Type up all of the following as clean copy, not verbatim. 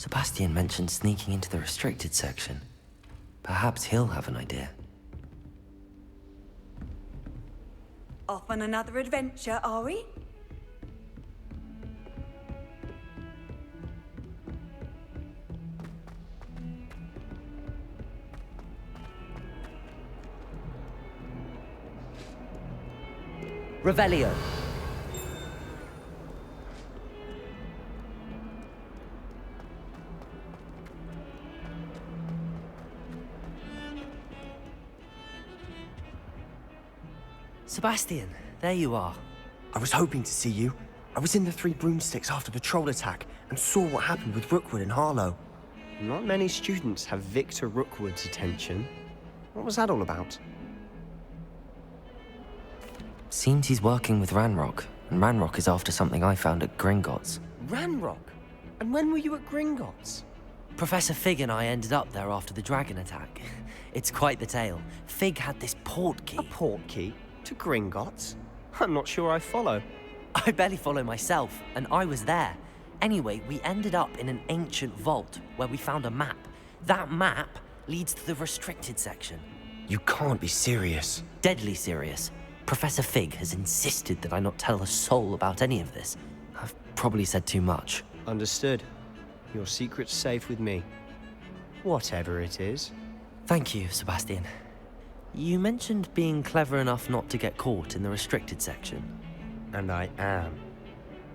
Sebastian mentioned sneaking into the restricted section. Perhaps he'll have an idea. Off on another adventure, are we? Revelio. Sebastian, there you are. I was hoping to see you. I was in the Three Broomsticks after the troll attack and saw what happened with Rookwood and Harlow. Not many students have Victor Rookwood's attention. What was that all about? Seems he's working with Ranrock, and Ranrock is after something I found at Gringotts. Ranrock? And when were you at Gringotts? Professor Fig and I ended up there after the dragon attack. It's quite the tale. Fig had this port key. A port key? To Gringotts? I'm not sure I follow. I barely follow myself, and I was there. Anyway, we ended up in an ancient vault where we found a map. That map leads to the restricted section. You can't be serious. Deadly serious. Professor Fig has insisted that I not tell a soul about any of this. I've probably said too much. Understood. Your secret's safe with me. Whatever it is. Thank you, Sebastian. You mentioned being clever enough not to get caught in the restricted section. And I am.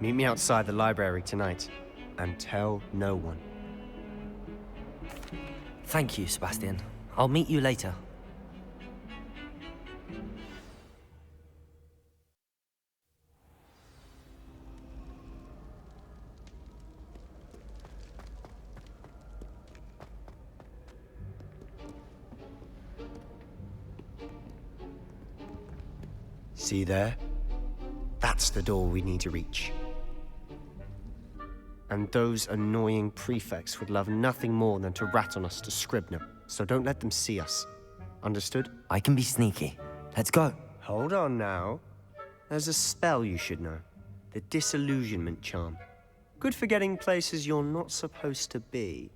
Meet me outside the library tonight, and tell no one. Thank you, Sebastian. I'll meet you later. See there? That's the door we need to reach. And those annoying prefects would love nothing more than to rat on us to Scribner, so don't let them see us. Understood? I can be sneaky. Let's go. Hold on now. There's a spell you should know. The Disillusionment Charm. Good for getting places you're not supposed to be.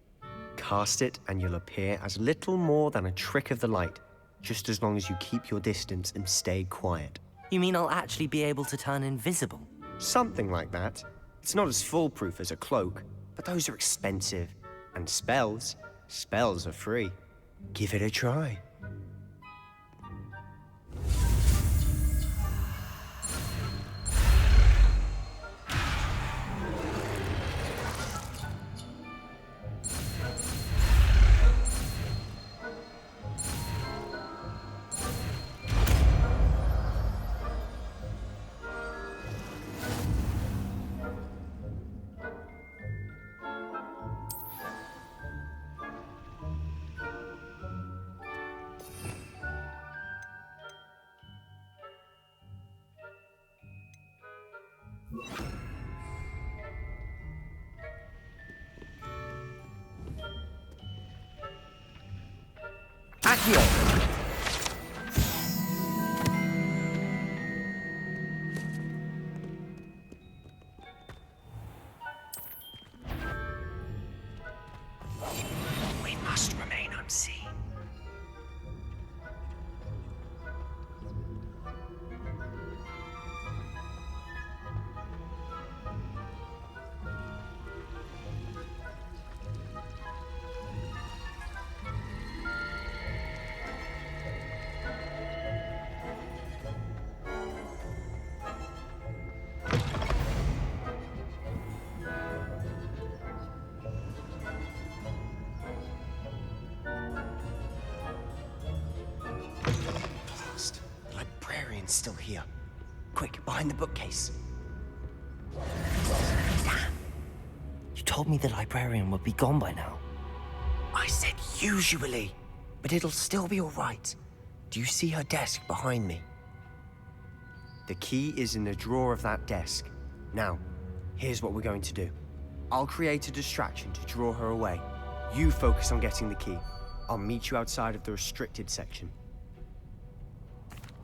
Cast it and you'll appear as little more than a trick of the light, just as long as you keep your distance and stay quiet. You mean I'll actually be able to turn invisible? Something like that. It's not as foolproof as a cloak, but those are expensive. And spells are free. Give it a try. Accio! We must remain unseen. The librarian's still here. Quick, behind the bookcase. You told me the librarian would be gone by now. I said usually, but it'll still be all right. Do you see her desk behind me? The key is in the drawer of that desk. Now, here's what we're going to do. I'll create a distraction to draw her away. You focus on getting the key. I'll meet you outside of the restricted section.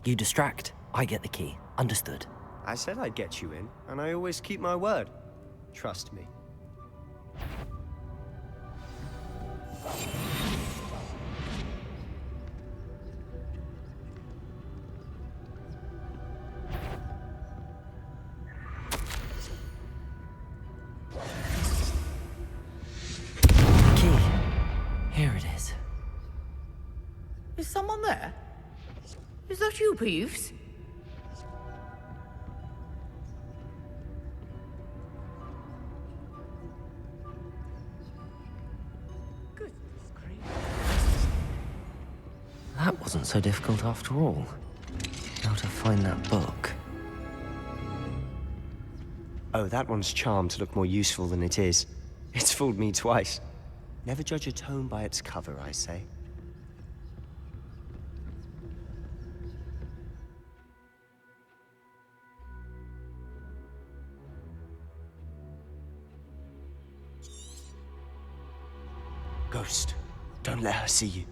You distract, I get the key. Understood. I said I'd get you in, and I always keep my word. Trust me. Key. Here it is. Is someone there? Is that you, Peeves? Goodness gracious. That wasn't so difficult after all. How to find that book. Oh, that one's charmed to look more useful than it is. It's fooled me twice. Never judge a tome by its cover, I say. Ghost, don't let her see you.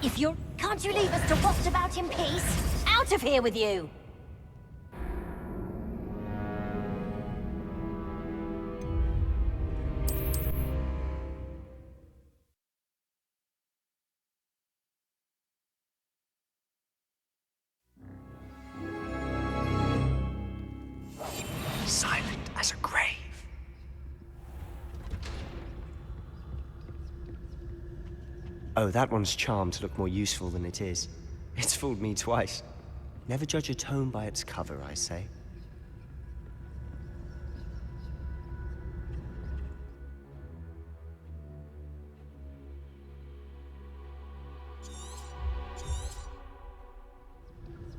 If you're... Can't you leave us to waft about in peace? Out of here with you! Silent as a grave. Oh, that one's charmed to look more useful than it is. It's fooled me twice. Never judge a tome by its cover, I say.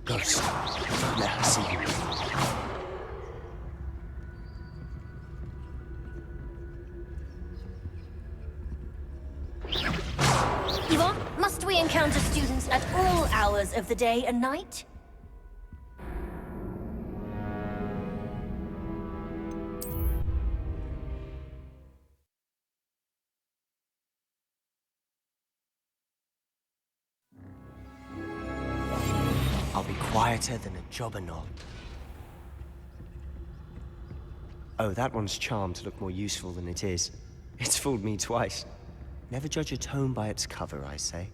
Ghost, don't let her see you. Yvonne, must we encounter students at all hours of the day and night? I'll be quieter than a jobberknoll. Oh, that one's charmed to look more useful than it is. It's fooled me twice. Never judge a tome by its cover, I say.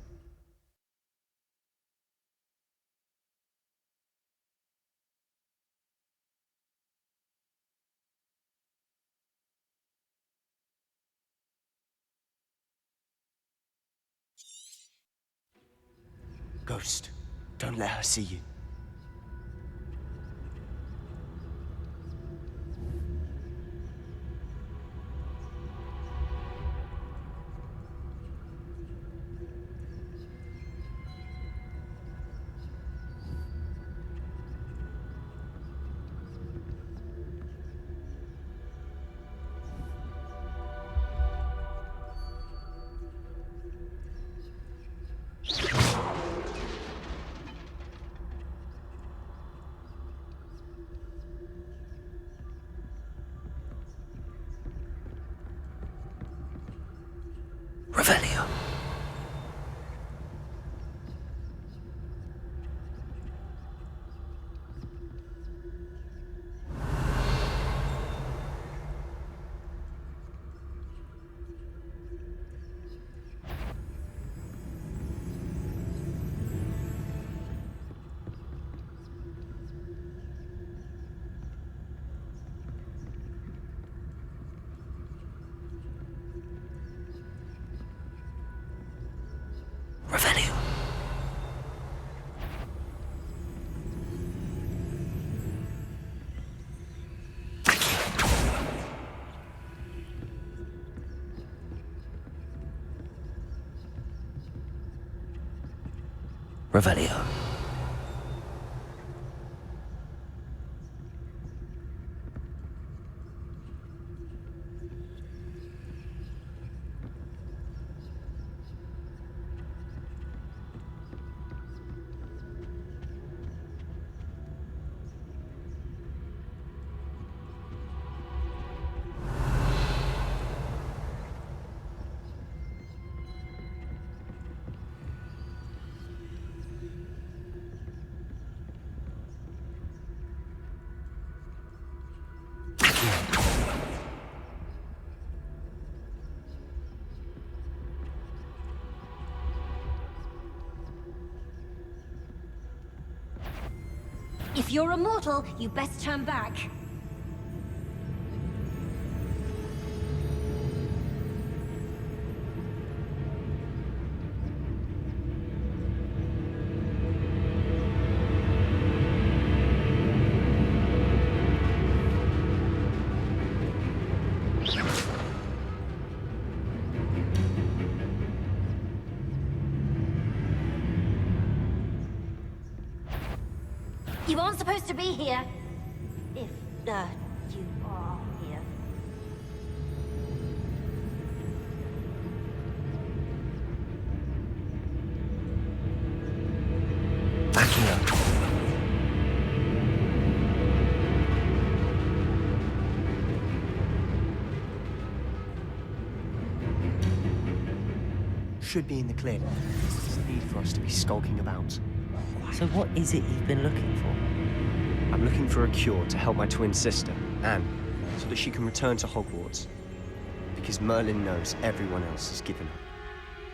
Ghost, don't let her see you. Revelio. Revelio. Revelio. If you're a mortal, you best turn back. You aren't supposed to be here. If, you are here. Accio. Should be in the clear. There's no need for us to be skulking about. So what is it you've been looking for? I'm looking for a cure to help my twin sister, Anne, so that she can return to Hogwarts. Because Merlin knows everyone else has given up.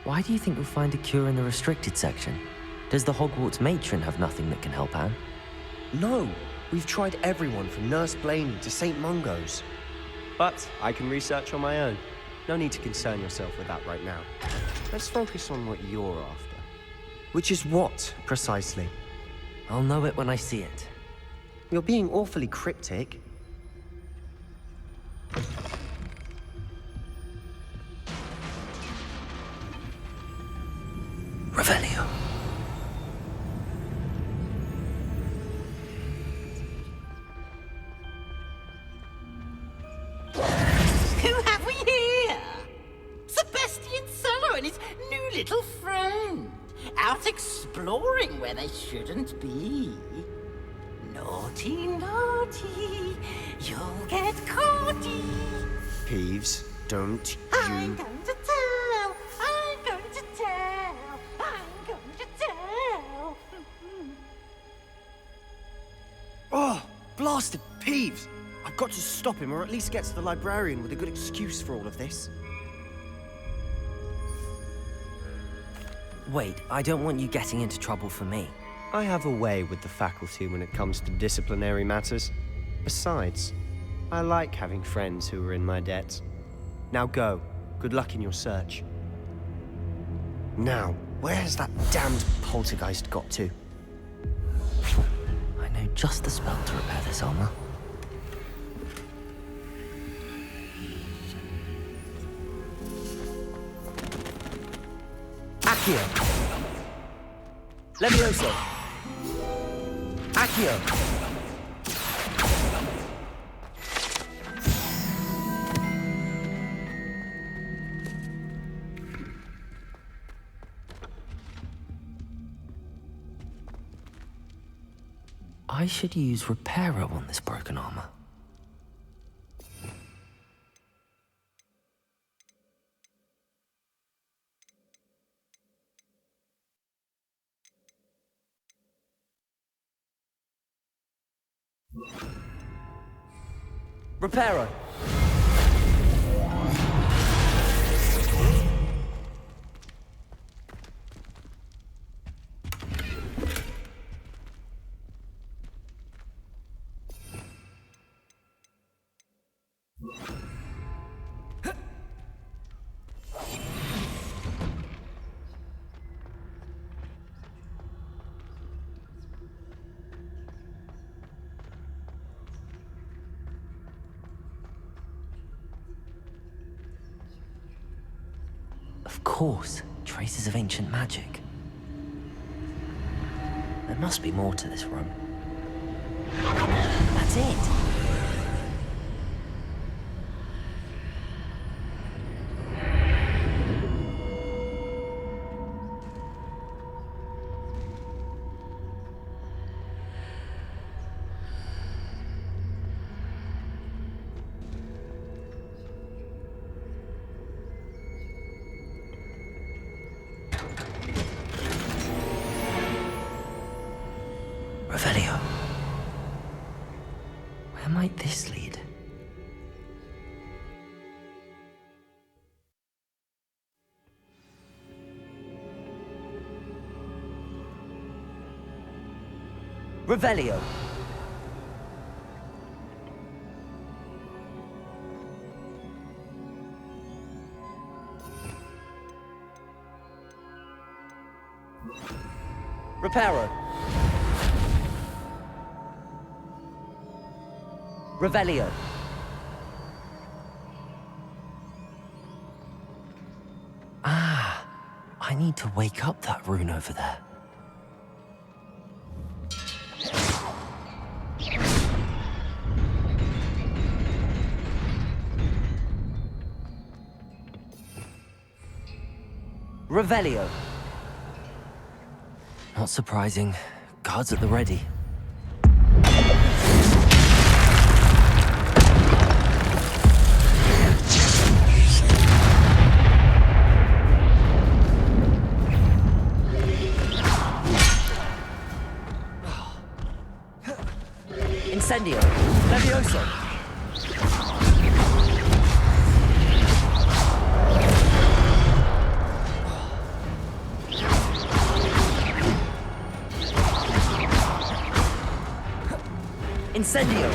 Why do you think you'll find a cure in the restricted section? Does the Hogwarts matron have nothing that can help Anne? No! We've tried everyone from Nurse Blaney to St. Mungo's. But I can research on my own. No need to concern yourself with that right now. Let's focus on what you're after. Which is what, precisely? I'll know it when I see it. You're being awfully cryptic. Revelio. Who have we here? Sebastian Cello and his new little friend. Out exploring where they shouldn't be. Naughty, naughty, you'll get caughty. Peeves, don't I'm you... going to tell, I'm going to tell, I'm going to tell. Oh, blasted Peeves! I've got to stop him, or at least get to the librarian with a good excuse for all of this. Wait, I don't want you getting into trouble for me. I have a way with the faculty when it comes to disciplinary matters. Besides, I like having friends who are in my debt. Now go. Good luck in your search. Now, where's that damned poltergeist got to? I know just the spell to repair this armor. Accio. Levioso. Accio. I should use Reparo on this broken armor. Reparo. Of course, traces of ancient magic. There must be more to this room. That's it! Revelio. Where might this lead? Revelio. Reparo. Revelio. Ah, I need to wake up that rune over there. Revelio. Not surprising. Guards at the ready. Incendio. Levioso. Incendio.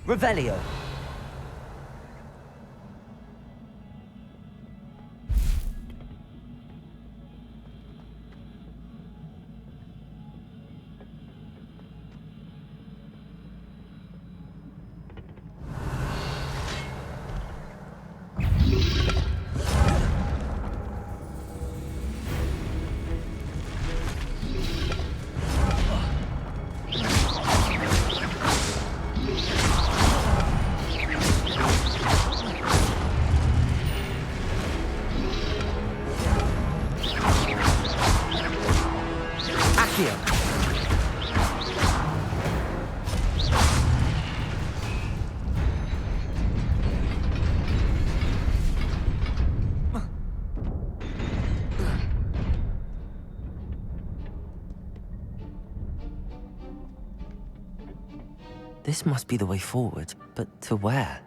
Revelio. This must be the way forward, but to where?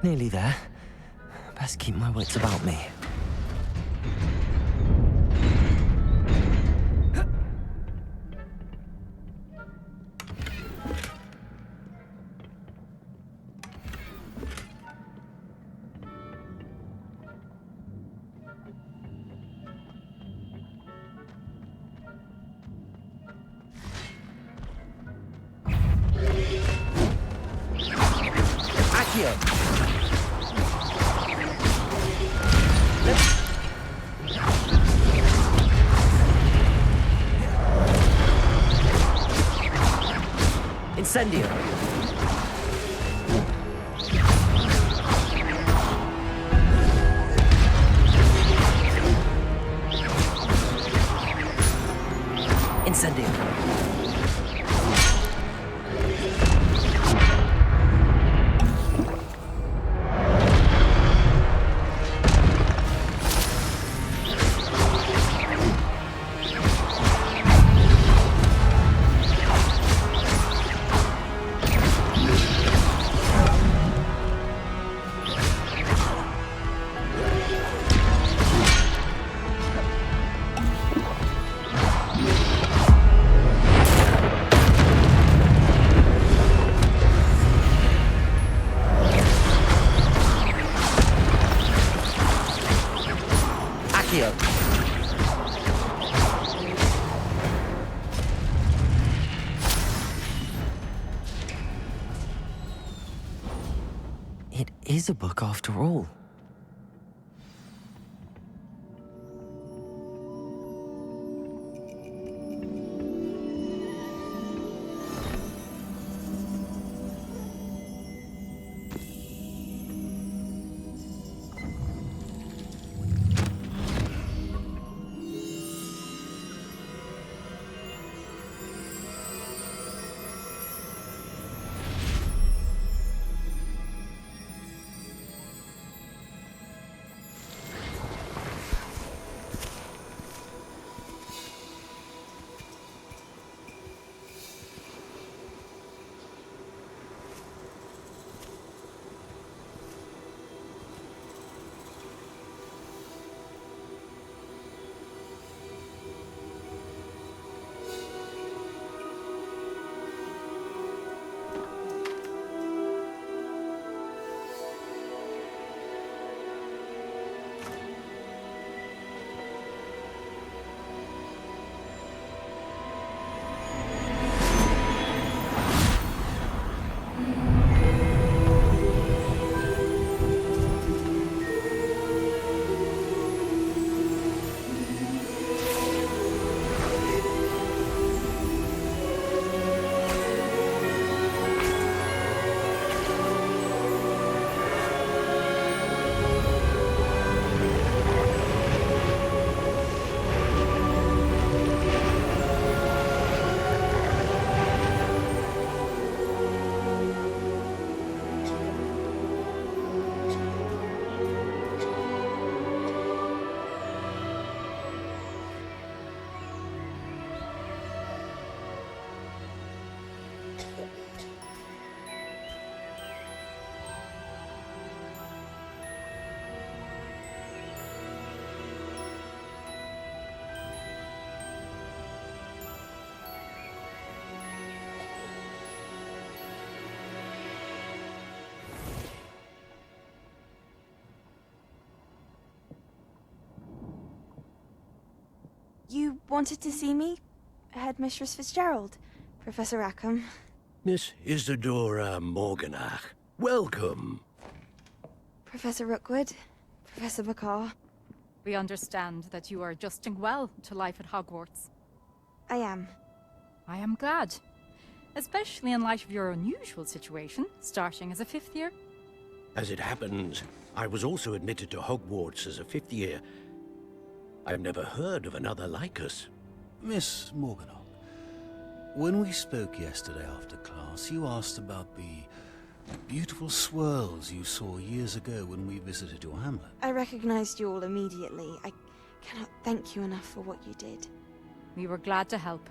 Nearly there. Best keep my wits about me. Incendio. Incendio. It is a book after all. You wanted to see me? Headmistress Fitzgerald, Professor Rackham. Miss Isadora Morganach, welcome. Professor Rookwood, Professor Bakar. We understand that you are adjusting well to life at Hogwarts. I am. I am glad. Especially in light of your unusual situation, starting as a 5th year. As it happens, I was also admitted to Hogwarts as a 5th year. I've never heard of another like us. Miss Morganach, when we spoke yesterday after class, you asked about the beautiful swirls you saw years ago when we visited your hamlet. I recognized you all immediately. I cannot thank you enough for what you did. We were glad to help.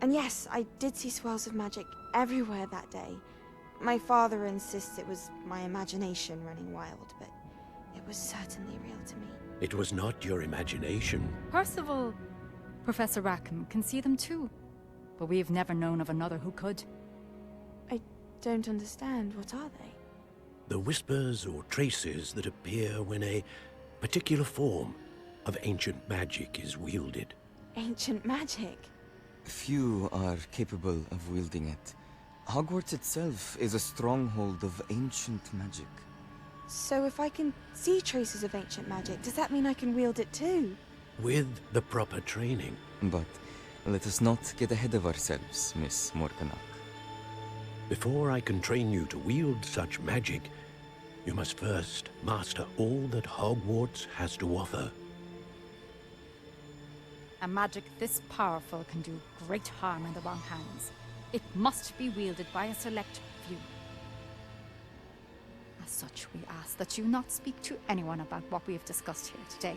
And yes, I did see swirls of magic everywhere that day. My father insists it was my imagination running wild, but it was certainly real to me. It was not your imagination. Percival, Professor Rackham can see them too. But we've never known of another who could. I don't understand. What are they? The whispers or traces that appear when a particular form of ancient magic is wielded. Ancient magic? Few are capable of wielding it. Hogwarts itself is a stronghold of ancient magic. So if I can see traces of ancient magic, does that mean I can wield it too? With the proper training. But let us not get ahead of ourselves, Miss Morganach. Before I can train you to wield such magic, you must first master all that Hogwarts has to offer. A magic this powerful can do great harm in the wrong hands. It must be wielded by a select few. As such, we ask that you not speak to anyone about what we have discussed here today.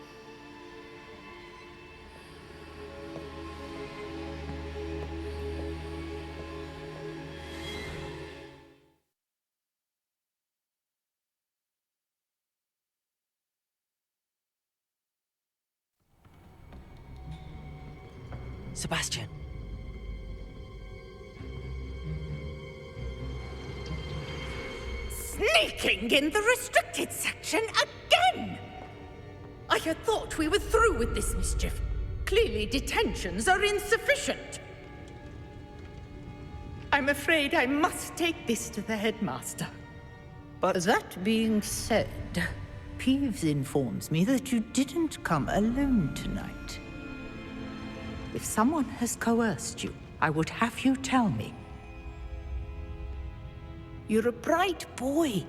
Sebastian. Sneaking in the restricted section again! I had thought we were through with this mischief. Clearly detentions are insufficient. I'm afraid I must take this to the headmaster. But That being said, Peeves informs me that you didn't come alone tonight. If someone has coerced you, I would have you tell me. You're a bright boy.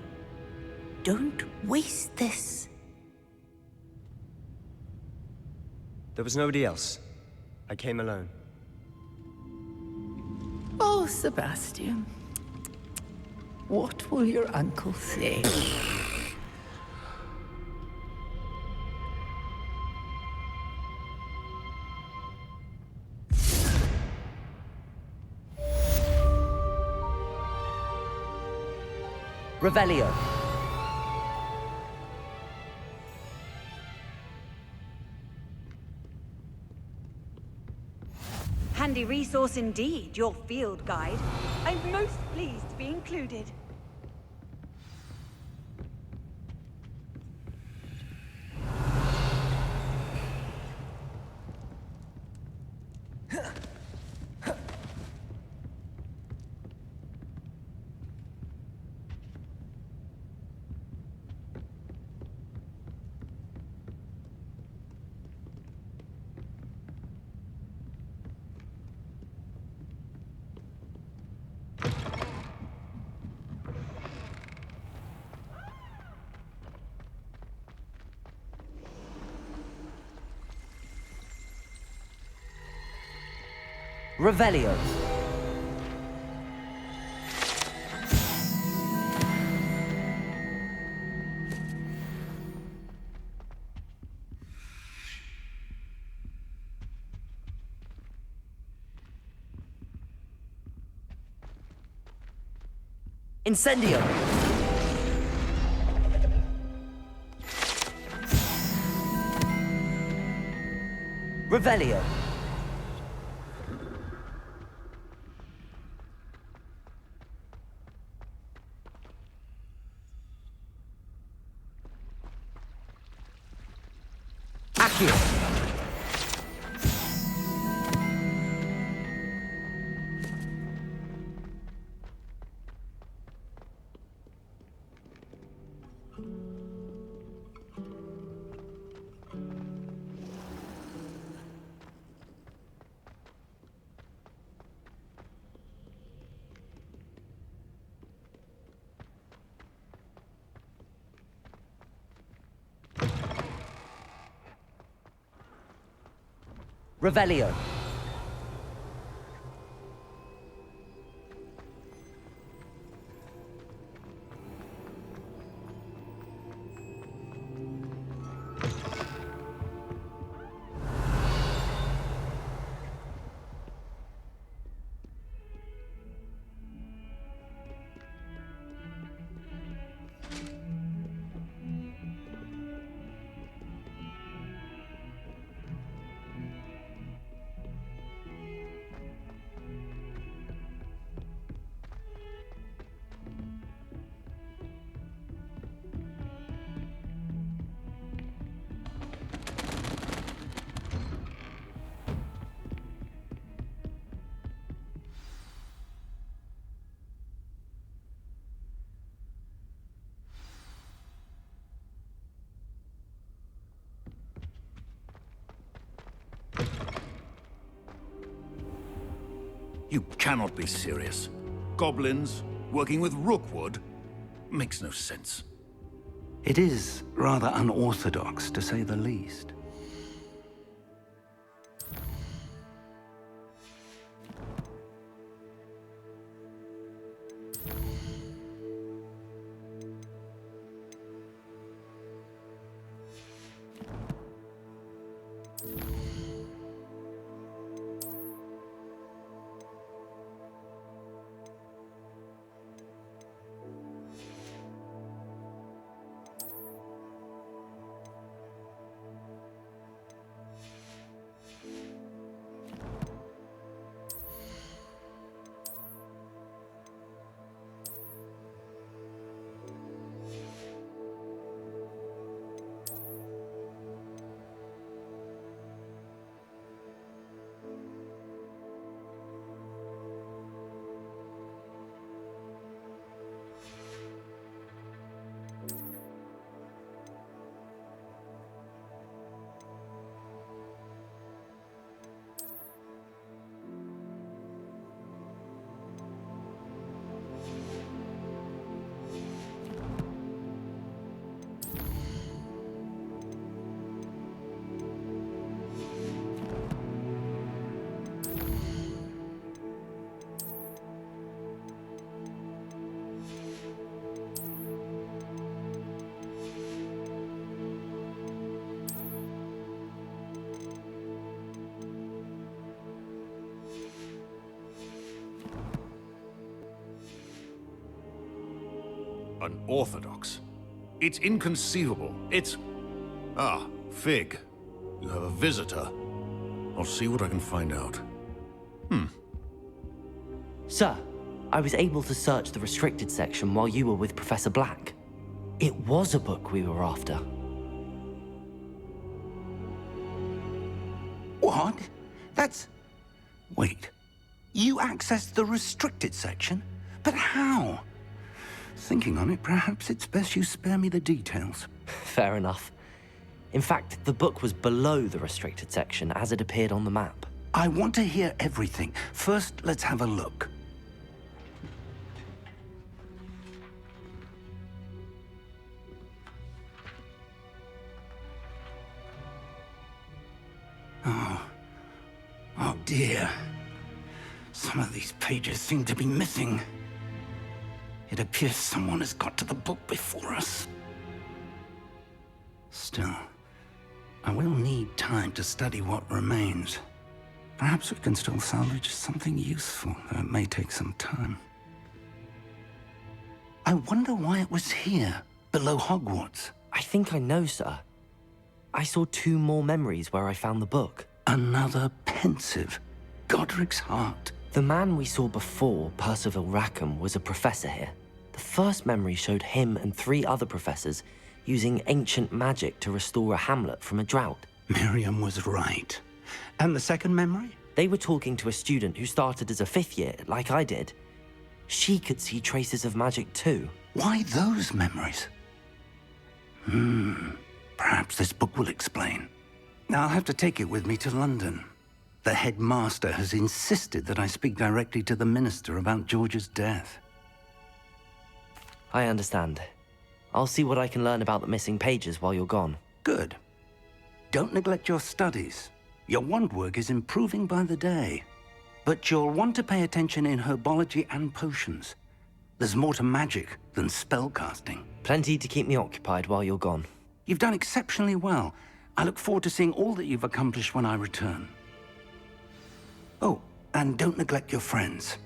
Don't waste this. there was nobody else. I came alone. Oh, Sebastian. What will your uncle say? Revelio. Handy resource indeed, your field guide. I'm most pleased to be included. Revelio. Incendio. Revelio. Accio. Revelio. You cannot be serious. Goblins working with Rookwood makes no sense. It is rather unorthodox, to say the least. Unorthodox? It's inconceivable. It's... Ah, Fig. You have a visitor. I'll see what I can find out. Sir, I was able to search the restricted section while you were with Professor Black. It was a book we were after. What? That's... Wait. You accessed the restricted section? But how? Thinking on it, perhaps it's best you spare me the details. Fair enough. In fact, the book was below the restricted section as it appeared on the map. I want to hear everything. First, let's have a look. Oh dear. Some of these pages seem to be missing. It appears someone has got to the book before us. Still, I will need time to study what remains. Perhaps we can still salvage something useful, though it may take some time. I wonder why it was here, below Hogwarts. I think I know, sir. I saw 2 more memories where I found the book. Another pensive. Godric's heart. The man we saw before, Percival Rackham, was a professor here. The first memory showed him and 3 other professors using ancient magic to restore a hamlet from a drought. Miriam was right. And the second memory? They were talking to a student who started as a 5th year, like I did. She could see traces of magic too. Why those memories? Perhaps this book will explain. I'll have to take it with me to London. The headmaster has insisted that I speak directly to the minister about George's death. I understand. I'll see what I can learn about the missing pages while you're gone. Good. Don't neglect your studies. Your wand work is improving by the day. But you'll want to pay attention in herbology and potions. There's more to magic than spellcasting. Plenty to keep me occupied while you're gone. You've done exceptionally well. I look forward to seeing all that you've accomplished when I return. Oh, and don't neglect your friends.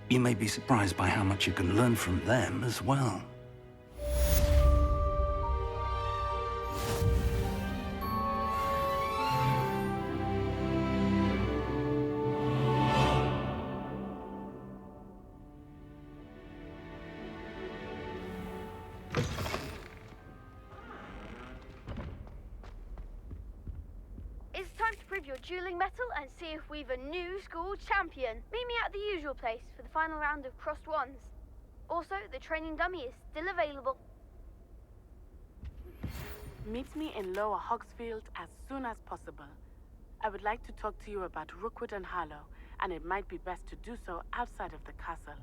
You may be surprised by how much you can learn from them as well. It's time to prove your dueling mettle and see if we've a new school champion. Meet me at the usual place for the final round of crossed wands. Also, the training dummy is still available. Meet me in Lower Hogsfield as soon as possible. I would like to talk to you about Rookwood and Harlow, and it might be best to do so outside of the castle.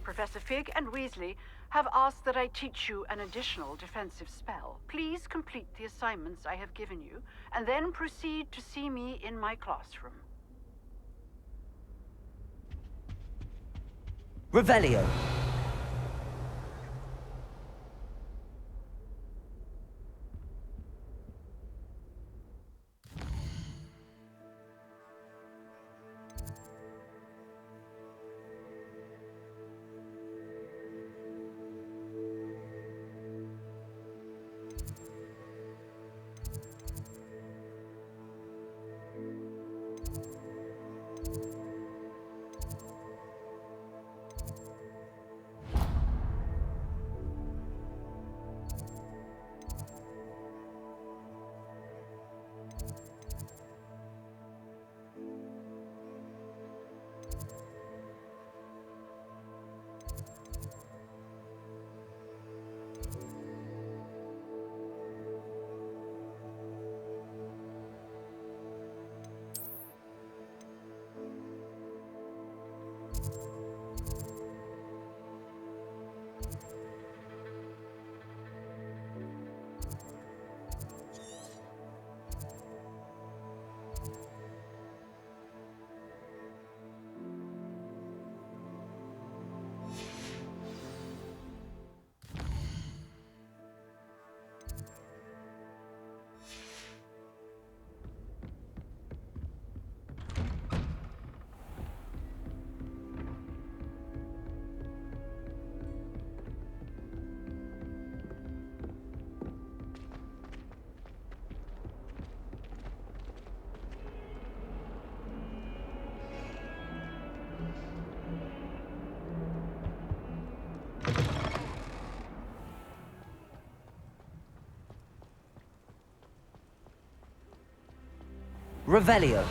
Professor Fig and Weasley have asked that I teach you an additional defensive spell. Please complete the assignments I have given you, and then proceed to see me in my classroom. Revelio. Revelio.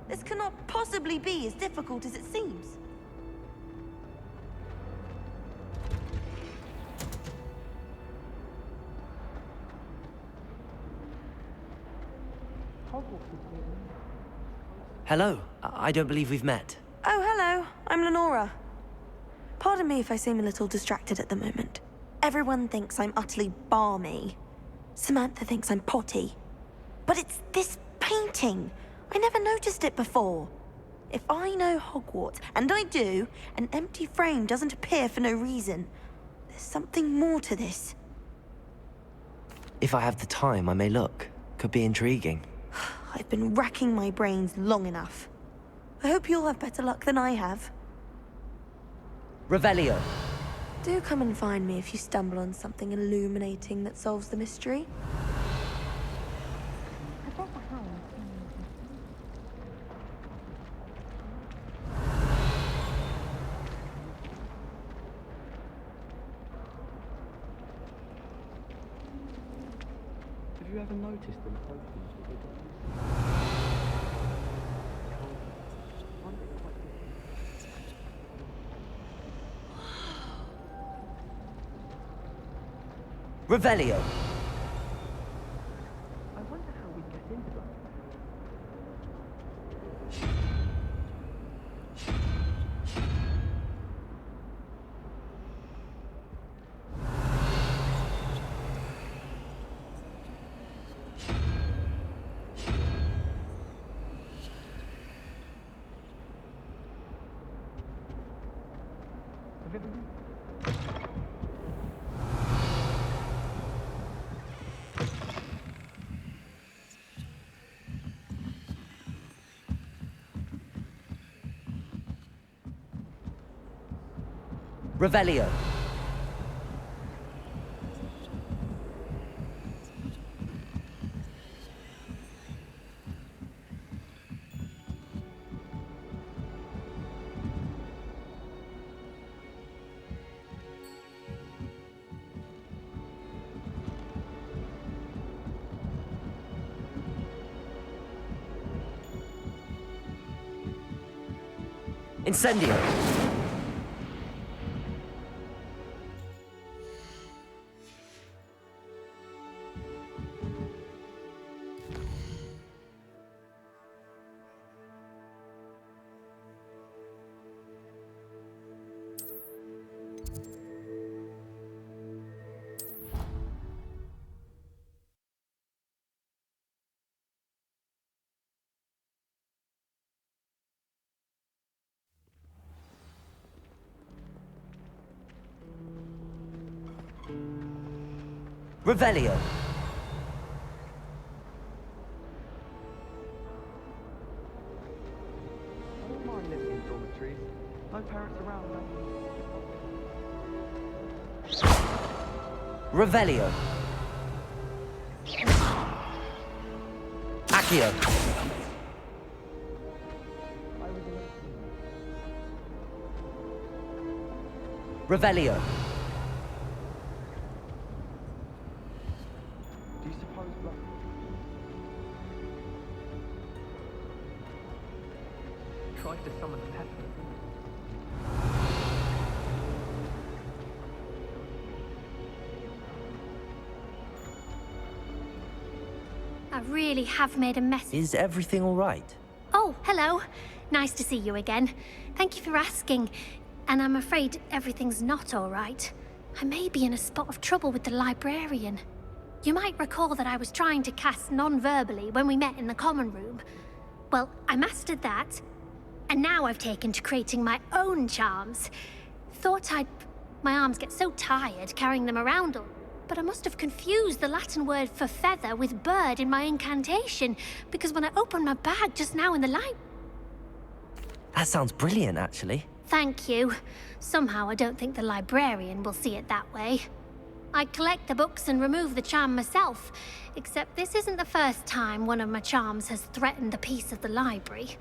This cannot possibly be as difficult as it seems. Hello. I don't believe we've met. Oh, hello. I'm Lenora. Pardon me if I seem a little distracted at the moment. Everyone thinks I'm utterly balmy. Samantha thinks I'm potty. But it's this painting. I never noticed it before. If I know Hogwarts, and I do, an empty frame doesn't appear for no reason. There's something more to this. If I have the time, I may look. Could be intriguing. I've been racking my brains long enough. I hope you'll have better luck than I have. Revelio. Do come and find me if you stumble on something illuminating that solves the mystery. Have you ever noticed them potions that they do? Revelio. I wonder how we get into them. Revelio. Incendio. Revelio. I don't mind living in dormitories. No parents around, though. Revelio. Accio. Revelio. Do you suppose blood? Tried to summon the pepper. I really have made a mess. Is everything all right? Oh, hello. Nice to see you again. Thank you for asking. And I'm afraid everything's not all right. I may be in a spot of trouble with the librarian. You might recall that I was trying to cast non-verbally when we met in the common room. Well, I mastered that. And now I've taken to creating my own charms. My arms get so tired carrying them around all. But I must have confused the Latin word for feather with bird in my incantation, because when I opened my bag just now in the light... That sounds brilliant, actually. Thank you. Somehow I don't think the librarian will see it that way. I collect the books and remove the charm myself, except this isn't the first time one of my charms has threatened the peace of the library.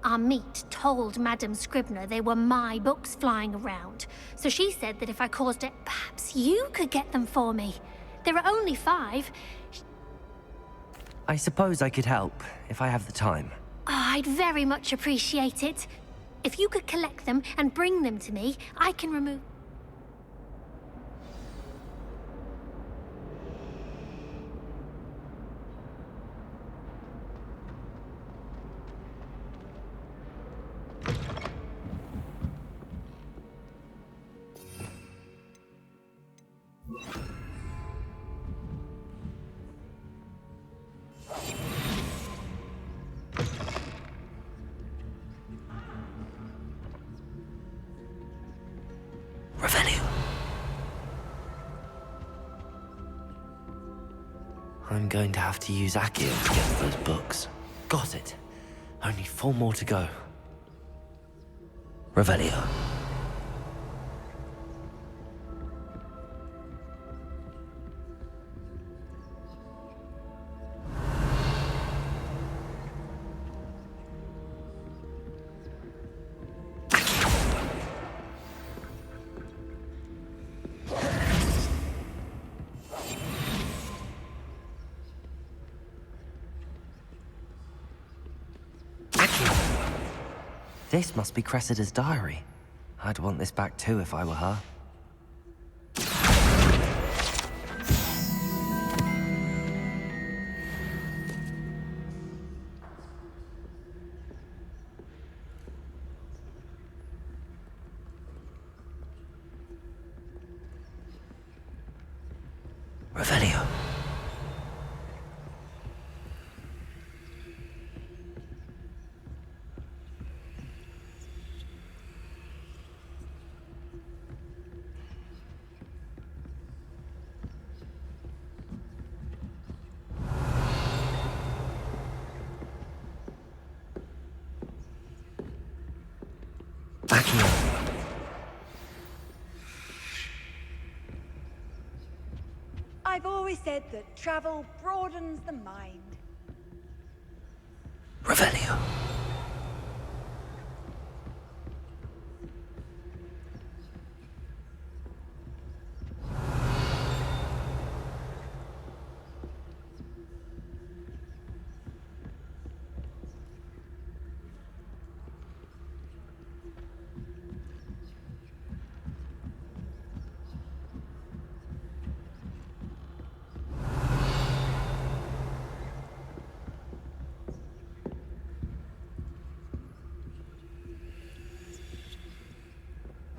Our meet told Madame Scribner they were my books flying around, so she said that if I caused it, perhaps you could get them for me. There are only 5. I suppose I could help, if I have the time. Oh, I'd very much appreciate it. If you could collect them and bring them to me, I can remove... I'm going to have to use Accio to get to those books. Got it. Only 4 more to go. Revelio. This must be Cressida's diary. I'd want this back too if I were her. Revelio. I've always said that travel broadens the mind. Revelio.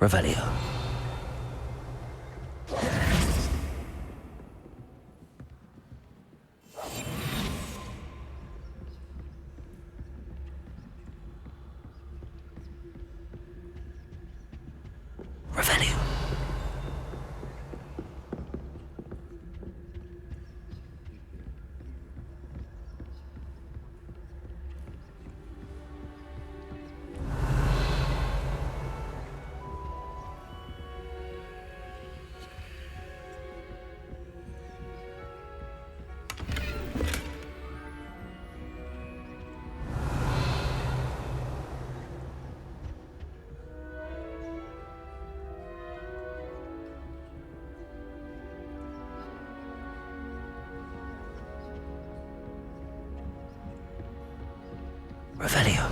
Revelio. Revelio. Revelio.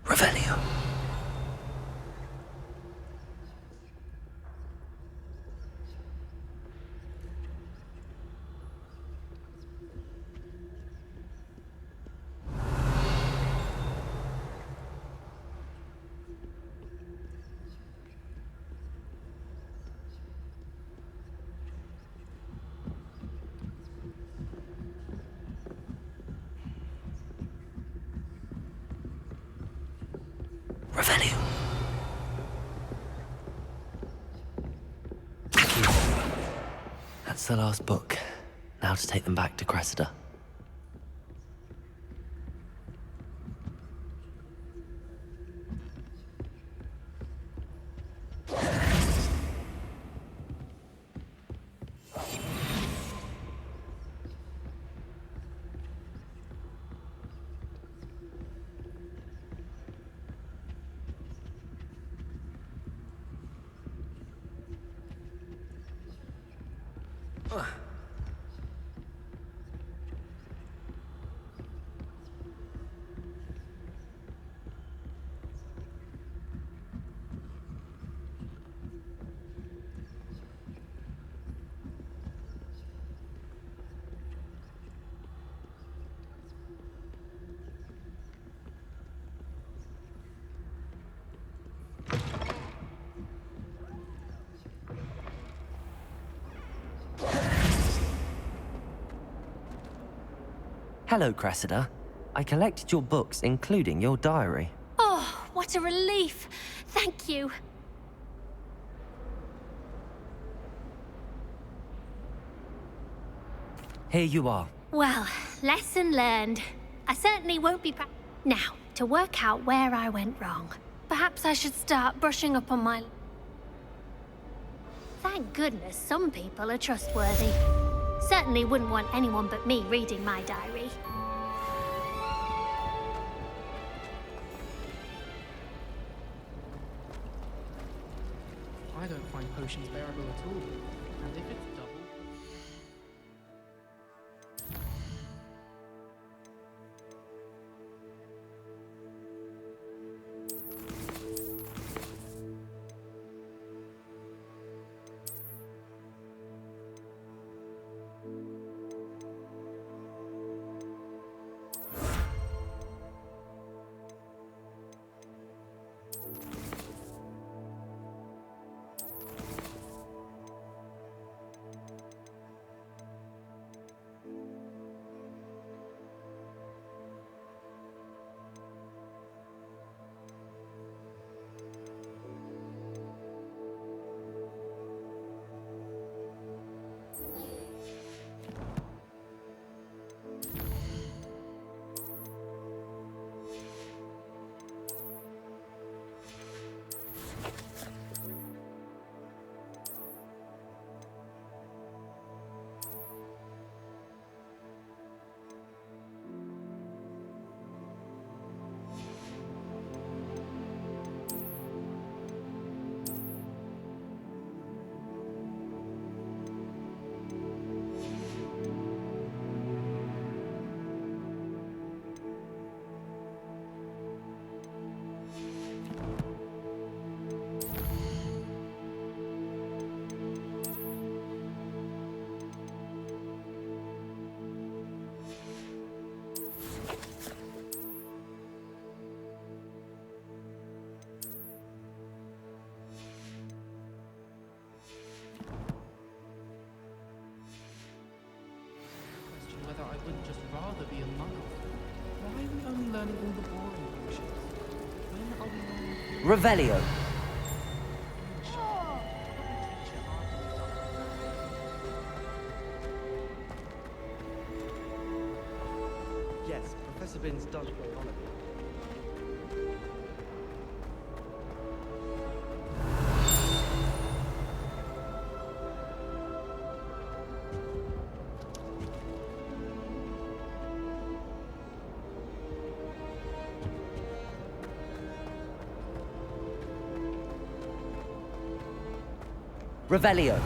Revelio. Revelio. That's the last book. Now to take them back to Cressida. Hello, Cressida. I collected your books, including your diary. Oh, what a relief. Thank you. Here you are. Well, lesson learned. I certainly won't be Now, to work out where I went wrong. Perhaps I should start brushing up on my... Thank goodness some people are trustworthy. Certainly wouldn't want anyone but me reading my diary. I don't find potions bearable at all. And if it's double... Whether I wouldn't just rather be a muggle. Why are we only learning all the boring bullshit? When are we learning... Revelio. Yes, Professor Binns does play on it. Revelio.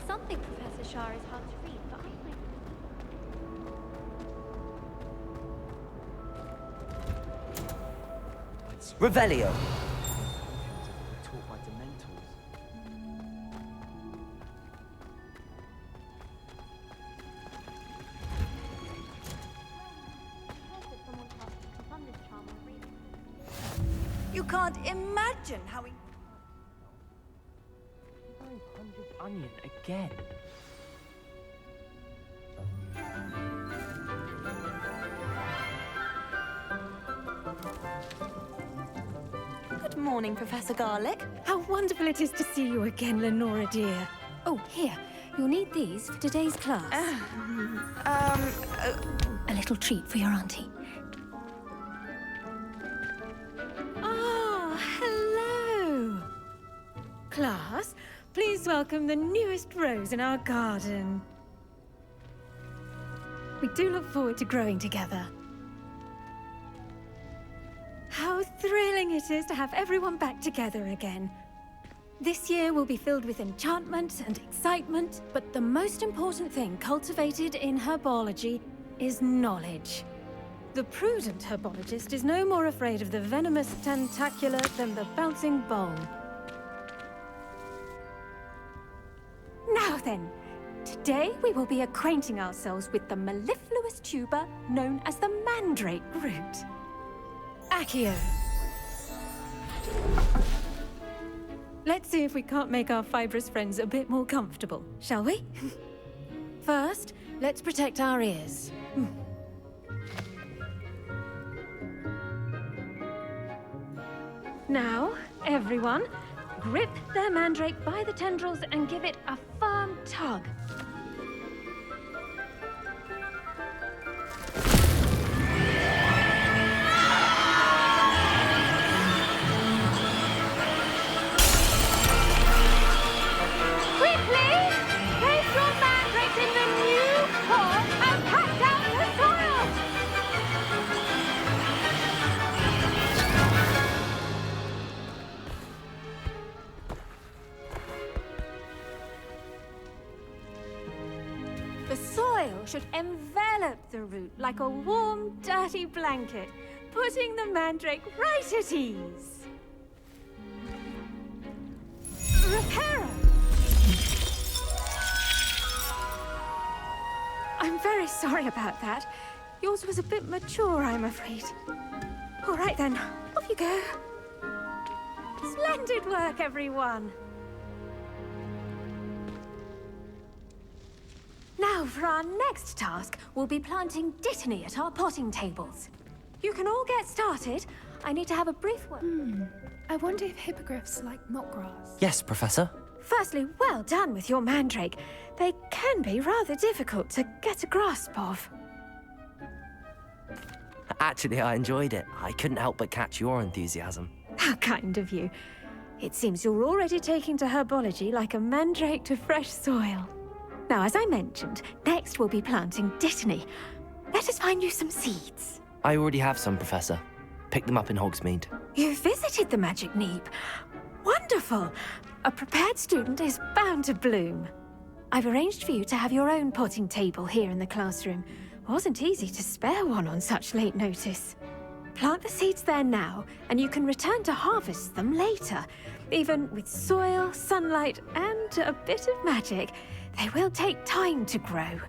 Something Professor Shah is hard to read, but I think... Revelio. Taught by Dementors. You can't imagine how he... 900 onion again. Good morning, Professor Garlick. How wonderful it is to see you again, Lenora dear. Oh, here. You'll need these for today's class. A little treat for your auntie. Ah, hello. Class, welcome the newest rose in our garden. We do look forward to growing together. How thrilling it is to have everyone back together again. This year will be filled with enchantment and excitement, but the most important thing cultivated in herbology is knowledge. The prudent herbologist is no more afraid of the venomous tentacula than the bouncing bowl. Now then, today we will be acquainting ourselves with the mellifluous tuber known as the mandrake root. Accio. Let's see if we can't make our fibrous friends a bit more comfortable, shall we? First, let's protect our ears. Now, everyone, grip their mandrake by the tendrils and give it a firm tug. Quickly! Place your mandrakes in the new pot and pack down the soil! The soil should envelop the root like a warm, dirty blanket, putting the mandrake right at ease. Reparo! I'm very sorry about that. Yours was a bit mature, I'm afraid. All right then, off you go. Splendid work, everyone. Now, for our next task, we'll be planting dittany at our potting tables. You can all get started. I need to have a brief word. I wonder if hippogriffs like knotgrass. Yes, Professor. Firstly, well done with your mandrake. They can be rather difficult to get a grasp of. Actually, I enjoyed it. I couldn't help but catch your enthusiasm. How kind of you. It seems you're already taking to herbology like a mandrake to fresh soil. Now, as I mentioned, next we'll be planting dittany. Let us find you some seeds. I already have some, Professor. Picked them up in Hogsmeade. You visited the Magic Neep. Wonderful! A prepared student is bound to bloom. I've arranged for you to have your own potting table here in the classroom. Wasn't easy to spare one on such late notice. Plant the seeds there now, and you can return to harvest them later. Even with soil, sunlight, and a bit of magic, they will take time to grow.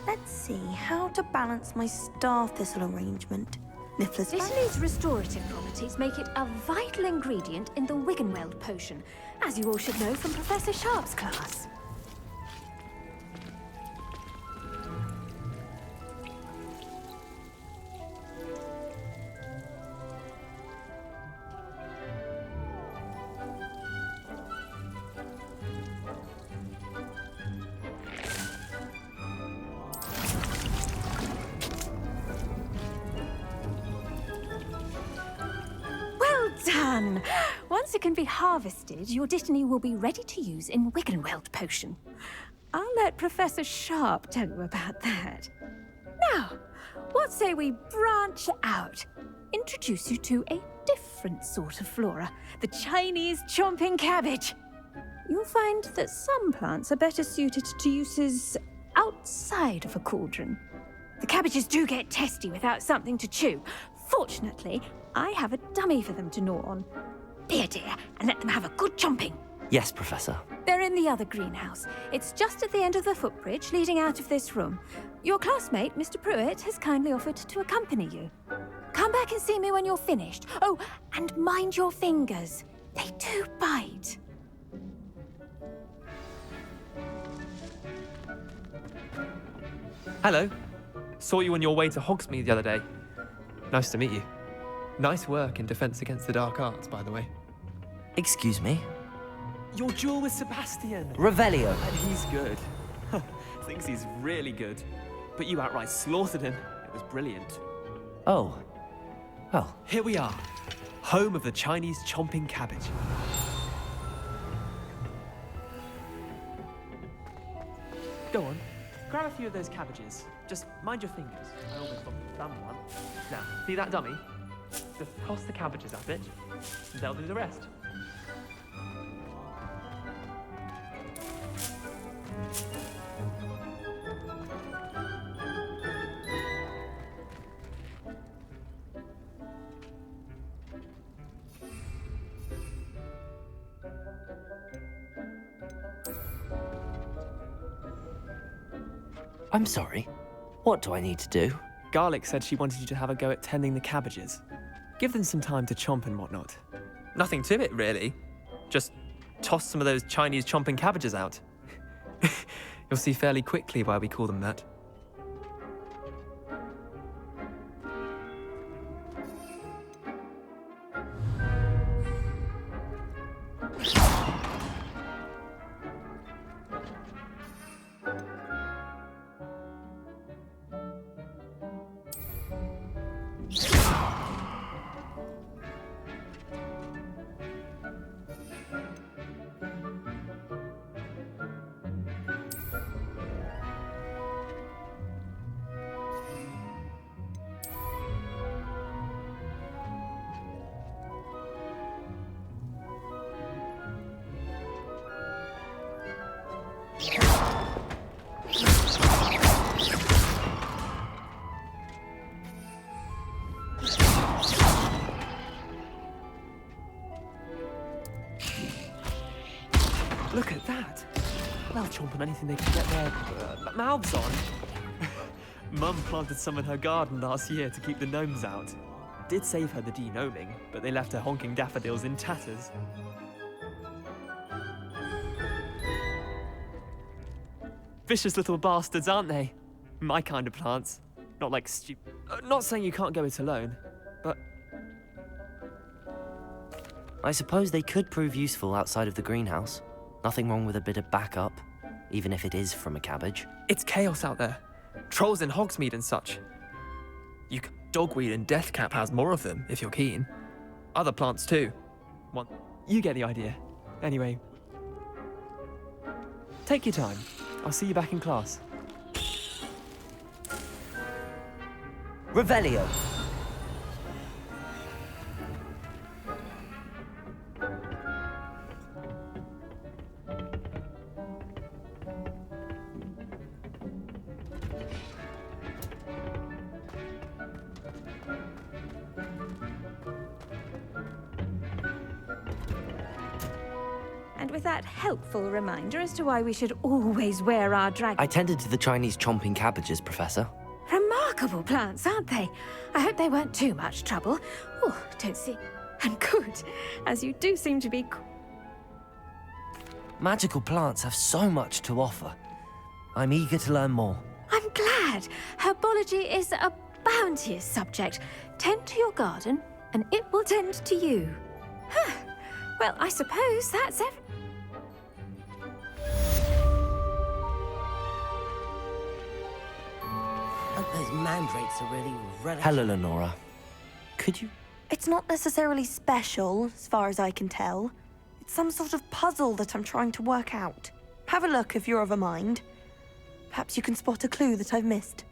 Let's see how to balance my star thistle arrangement. Niffler's Dittany's restorative properties make it a vital ingredient in the Wiggenweld potion, as you all should know from Professor Sharp's class. Done! Once it can be harvested, your dittany will be ready to use in Wiggenweld potion. I'll let Professor Sharp tell you about that. Now, what say we branch out? Introduce you to a different sort of flora, the Chinese chomping cabbage. You'll find that some plants are better suited to uses outside of a cauldron. The cabbages do get testy without something to chew. Fortunately, I have a dummy for them to gnaw on. Be a dear and let them have a good chomping. Yes, Professor. They're in the other greenhouse. It's just at the end of the footbridge leading out of this room. Your classmate, Mr. Pruitt, has kindly offered to accompany you. Come back and see me when you're finished. Oh, and mind your fingers. They do bite. Hello. Saw you on your way to Hogsmeade the other day. Nice to meet you. Nice work in Defense Against the Dark Arts, by the way. Excuse me? Your duel with Sebastian. Revelio. And he's good. Thinks he's really good. But you outright slaughtered him. It was brilliant. Oh. Well. Here we are. Home of the Chinese chomping cabbage. Go on, grab a few of those cabbages. Just mind your fingers. I almost got the thumb one. Now, see that dummy? Just toss the cabbages at it, and they'll do the rest. I'm sorry. What do I need to do? Garlic said she wanted you to have a go at tending the cabbages. Give them some time to chomp and whatnot. Nothing to it, really. Just toss some of those Chinese chomping cabbages out. You'll see fairly quickly why we call them that. Look at that! They'll chomp on anything they can get their mouths on. Mum planted some in her garden last year to keep the gnomes out. Did save her the de-gnoming, but they left her honking daffodils in tatters. Vicious little bastards, aren't they? My kind of plants. Not like not saying you can't go it alone, but... I suppose they could prove useful outside of the greenhouse. Nothing wrong with a bit of backup, even if it is from a cabbage. It's chaos out there. Trolls in Hogsmeade and such. Dogweed and Deathcap has more of them, if you're keen. Other plants too. You get the idea. Anyway, take your time. I'll see you back in class. Revelio. And with that helpful reminder as to why we should always wear our drag... I tended to the Chinese chomping cabbages, Professor. Remarkable plants, aren't they? I hope they weren't too much trouble. Oh, don't see. And good, as you do seem to be... Magical plants have so much to offer. I'm eager to learn more. I'm glad. Herbology is a bounteous subject. Tend to your garden, and it will tend to you. Huh. Well, I suppose that's everything. Those mandrakes are really Hello, Lenora. Could you... It's not necessarily special, as far as I can tell. It's some sort of puzzle that I'm trying to work out. Have a look if you're of a mind. Perhaps you can spot a clue that I've missed.